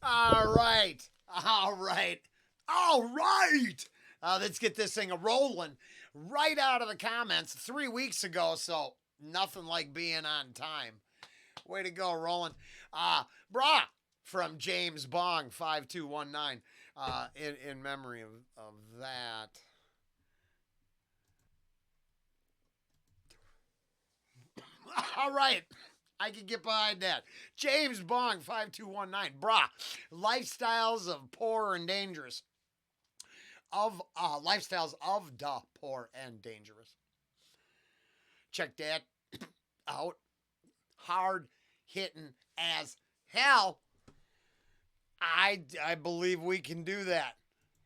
All right. All right. All right. Let's get this thing rolling right out of the comments 3 weeks ago. So nothing like being on time. Way to go, Rollen. Brah from James Bong 5219. In memory of that. All right. I can get behind that. James Bong 5219. Brah. Lifestyles of poor and dangerous. Lifestyles of the poor and dangerous. Check that out. Hard hitting as hell. I believe we can do that.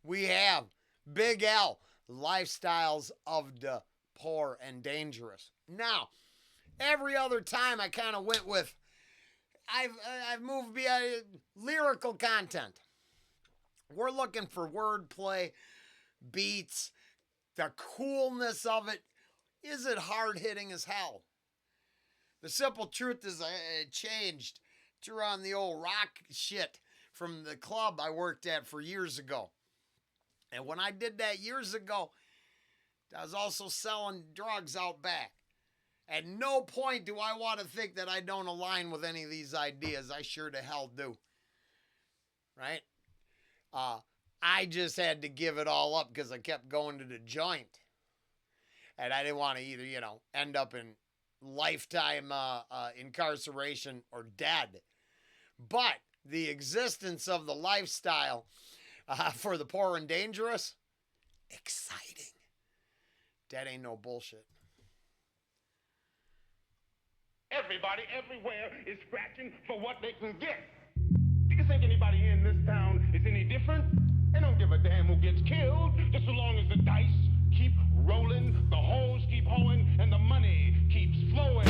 We have Big L, Lifestyles of the poor and dangerous. Now, every other time I kind of went with I've moved beyond lyrical content. We're looking for wordplay, beats, the coolness of it. Is it hard hitting as hell? The simple truth is I changed to run the old rock shit from the club I worked at for years ago. And when I did that years ago, I was also selling drugs out back. At no point do I want to think that I don't align with any of these ideas. I sure to hell do. Right? I just had to give it all up because I kept going to the joint. And I didn't want to either, end up in lifetime incarceration or dead. But the existence of the lifestyle for the poor and dangerous, exciting. That ain't no bullshit. Everybody everywhere is scratching for what they can get. Do you think anybody here in this town is any different? They don't give a damn who gets killed, just so long as the dice keep rolling, the holes keep hoeing, and the money keeps flowing.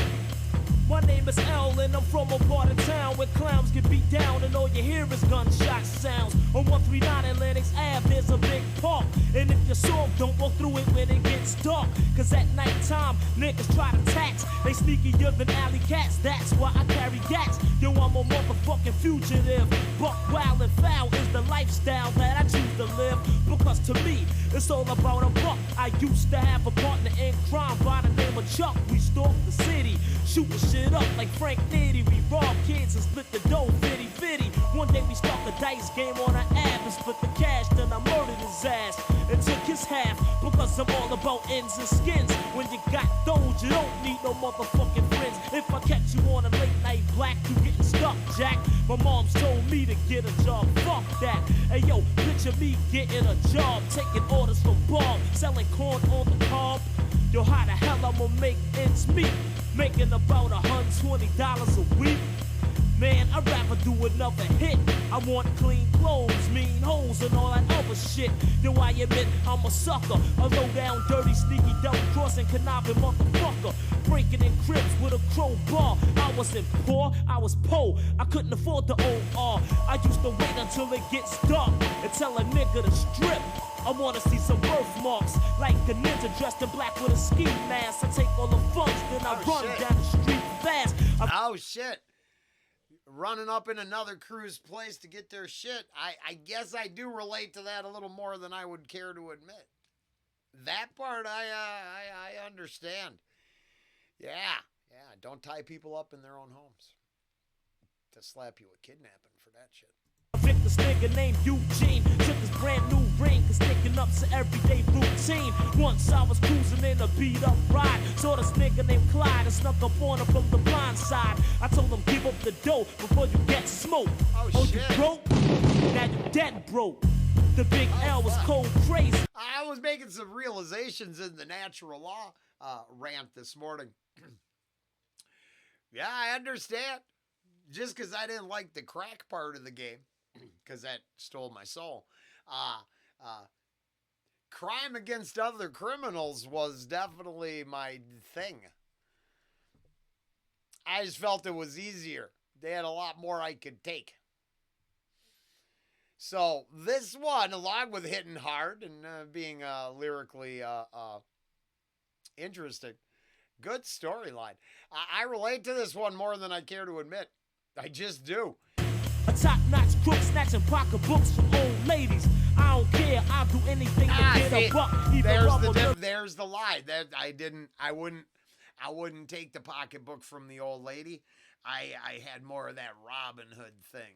My name is L and I'm from a part of town where clowns get beat down and all you hear is gunshot sounds. On 139 Atlantic Ave there's a big park, and if you're soft don't walk through it when it gets dark. Cause at nighttime niggas try to tax, they sneakier than alley cats, that's why I carry gats. Yo, I'm a motherfucking fugitive, buck wild and foul is the lifestyle that I choose to live. Because to me it's all about a buck. I used to have a partner in crime by the name of Chuck. We stalked the city, shooting shit up like Frank Nitty. We rob kids and split the dough, fitty fitty. One day we start the dice game on an app and split the cash, then I murdered his ass and took his half. Because I'm all about ends and skins. When you got those, you don't need no motherfucking friends. If I catch you on a late night black, you getting stuck, Jack. My mom's told me to get a job, fuck that. Hey yo, picture me getting a job, taking orders from Bob, selling corn on the cob. Yo, how the hell I'ma make ends meet? Making about $120 a week. Man, I'd rather do another hit. I want clean clothes, mean hoes, and all that other shit. Yo, I admit I'm a sucker, a low-down, dirty, sneaky, double-crossing, conniving motherfucker. Breaking in cribs with a crowbar. I wasn't poor, I was poor. I couldn't afford the OR. I used to wait until it gets dark and tell a nigga to strip. I wanna see some birthmarks, like a ninja dressed in black with a ski mask. I take all the funds, then I run down the street fast. Oh shit. Running up in another crew's place to get their shit. I guess I do relate to that a little more than I would care to admit. That part I understand. Yeah. Don't tie people up in their own homes. To slap you with kidnapping for that shit. Picked this nigga named Eugene, took his brand new ring, cause sticking up's an everyday routine. Once I was cruising in a beat up ride, saw this nigga named Clyde and snuck up on him from the blind side. I told him give up the dough before you get smoked. Oh you broke? Now you dead broke. The Big L was cold crazy. I was making some realizations in the natural law rant this morning. Yeah, I understand. Just because I didn't like the crack part of the game, because that stole my soul. Crime against other criminals was definitely my thing. I just felt it was easier. They had a lot more I could take. So this one, along with hitting hard and being lyrically interesting, good storyline. I relate to this one more than I care to admit. I just do. A top-notch crook snatch snatching pocketbooks from old ladies. I don't care, I'll do anything to get a buck. There's the lie. That I wouldn't take the pocketbook from the old lady. I had more of that Robin Hood thing.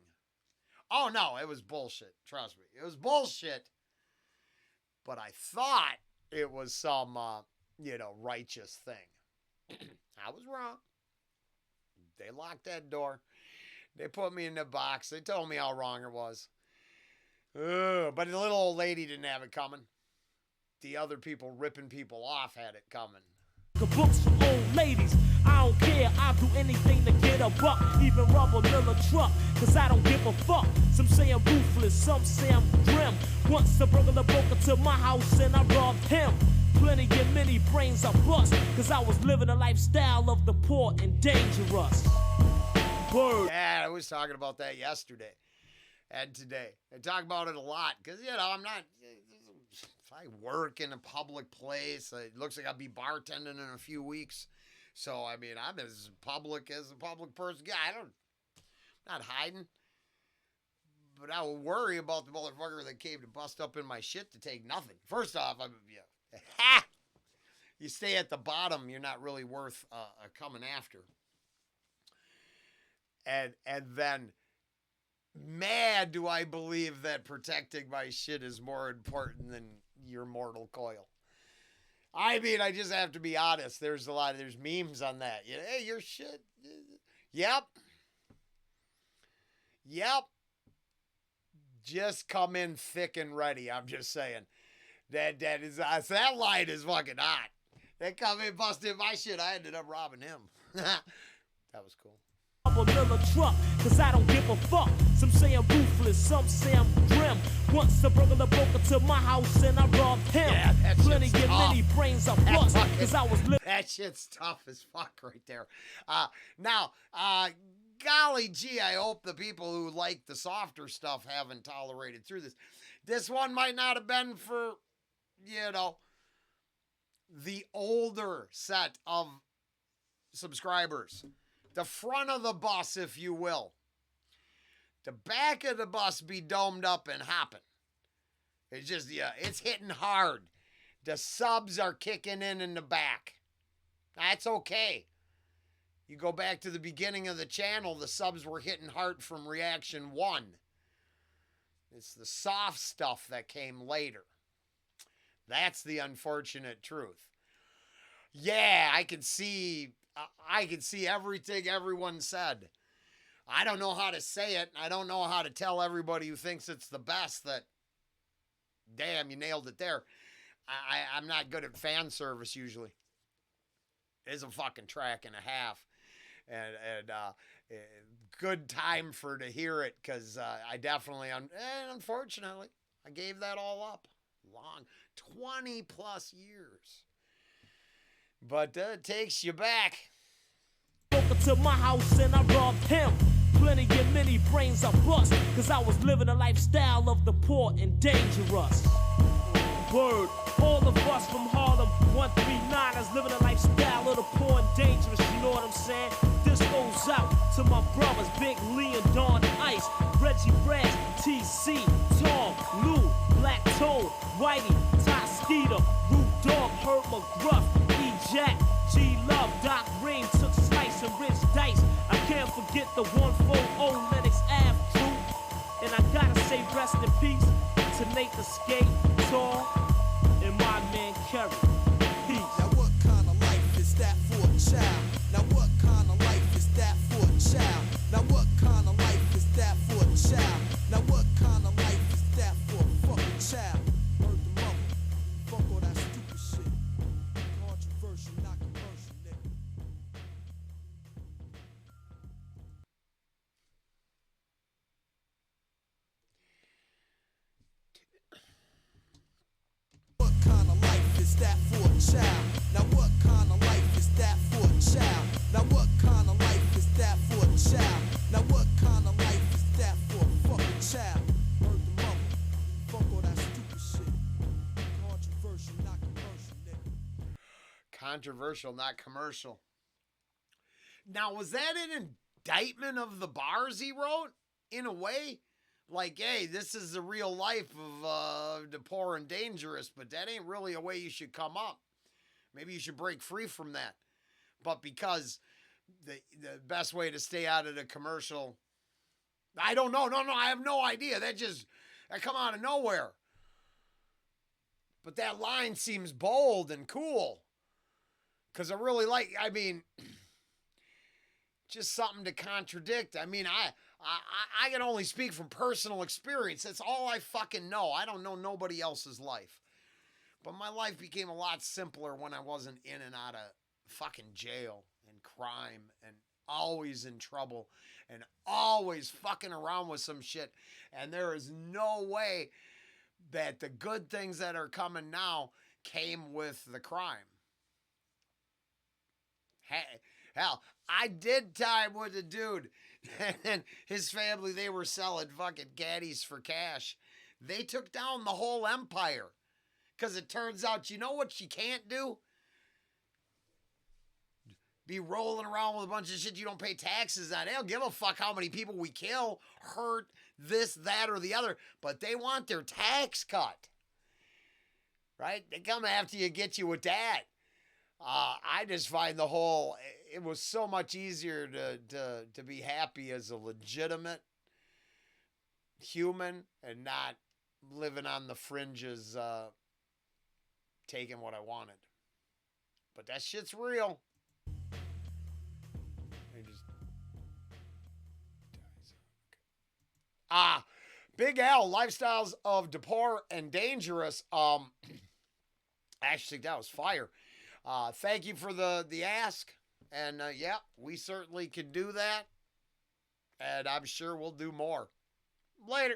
Oh no, it was bullshit. Trust me, it was bullshit. But I thought it was some righteous thing. I was wrong. They locked that door. They put me in the box. They told me how wrong it was. But the little old lady didn't have it coming. The other people ripping people off had it coming. The books from old ladies. I don't care, I'll do anything to get a buck. Even rub a little truck, cause I don't give a fuck. Some say I'm ruthless, some say I'm grim. Once a burglar broke into my house and I robbed him. Plenty of many brains I bust, cause I was living a lifestyle of the poor and dangerous. Word. Yeah, I was talking about that yesterday and today. I talk about it a lot, because, I'm not... If I work in a public place, it looks like I'll be bartending in a few weeks. So, I mean, I'm as public as a public person. Yeah, I'm not hiding. But I will worry about the motherfucker that came to bust up in my shit to take nothing. First off, you stay at the bottom, you're not really worth coming after. And then, mad do I believe that protecting my shit is more important than your mortal coil. I mean, I just have to be honest. There's memes on that. Hey, your shit. Yep. Just come in thick and ready. I'm just saying. That line is fucking hot. They come in, busted my shit. I ended up robbing him. That was cool. A little truck, cause I don't give a fuck. Some say I'm ruthless, some say I'm grim. Once a burglar broke into my house and I robbed him. Yeah, that plenty shit's of tough. many brains I bust, cause I was living. That shit's tough as fuck right there. Now, golly gee, I hope the people who like the softer stuff haven't tolerated through this. This one might not have been for, the older set of subscribers. The front of the bus, if you will. The back of the bus be domed up and hopping. It's just, it's hitting hard. The subs are kicking in the back. That's okay. You go back to the beginning of the channel, the subs were hitting hard from reaction 1. It's the soft stuff that came later. That's the unfortunate truth. Yeah, I can see everything everyone said. I don't know how to say it. I don't know how to tell everybody who thinks it's the best that, damn, you nailed it there. I'm not good at fan service usually. It's a fucking track and a half. And good time for to hear it, because I definitely, unfortunately, I gave that all up. Long, 20 plus years. But it takes you back. Broke into my house and I robbed him. Plenty of many brains I bust, cause I was living a lifestyle of the poor and dangerous. Word, all of us from Harlem, 139ers, living a lifestyle of the poor and dangerous, you know what I'm saying? This goes out to my brothers, Big Lee and Don Ice, Reggie Brad, TC, Tom, Lou, Black Tone, Whitey, Ty Skeeter, Root Dog, Herb McGruff, E-Jack, G-Love, Doc Ring, took Slice and Rich Dice. I can't forget the 140 Lennox Ave crew. And I gotta say rest in peace to Nate the Skate, Tall, and my man Kerry. Peace. Now what kind of life is that for a child? Now what kind of life is that for a child? Now what kind of life is that for a child? Now what kind of life is that for a fucking child? Word the mother. Fuck all that stupid shit. Controversial, not commercial, nigga. What kind of life is that for a child? Now what kind of life is that for a child? Now what kind of life is that for a child? Now what kind of life is that for a fucking child? Word the mother. Fuck all that stupid shit. Controversial, not commercial, nigga. Controversial, not commercial. Now, was that an indictment of the bars he wrote? In a way? Like, hey, this is the real life of the poor and dangerous, but that ain't really a way you should come up. Maybe you should break free from that. But because the best way to stay out of the commercial, I don't know. No, I have no idea. That come out of nowhere. But that line seems bold and cool. Because I really like, just something to contradict. I mean, I can only speak from personal experience. That's all I fucking know. I don't know nobody else's life. But my life became a lot simpler when I wasn't in and out of fucking jail and crime and always in trouble and always fucking around with some shit. And there is no way that the good things that are coming now came with the crime. Hell, I did time with a dude and his family, they were selling fucking caddies for cash. They took down the whole empire. Because it turns out, you know what you can't do? Be rolling around with a bunch of shit you don't pay taxes on. They don't give a fuck how many people we kill, hurt, this, that, or the other. But they want their tax cut. Right? They come after you, get you with that. I just find it was so much easier to be happy as a legitimate human and not living on the fringes, taking what I wanted. But that shit's real. Big Al, Lifestylez of the Poor and Dangerous. Actually, that was fire. Thank you for the ask. And yeah, we certainly can do that. And I'm sure we'll do more. Later.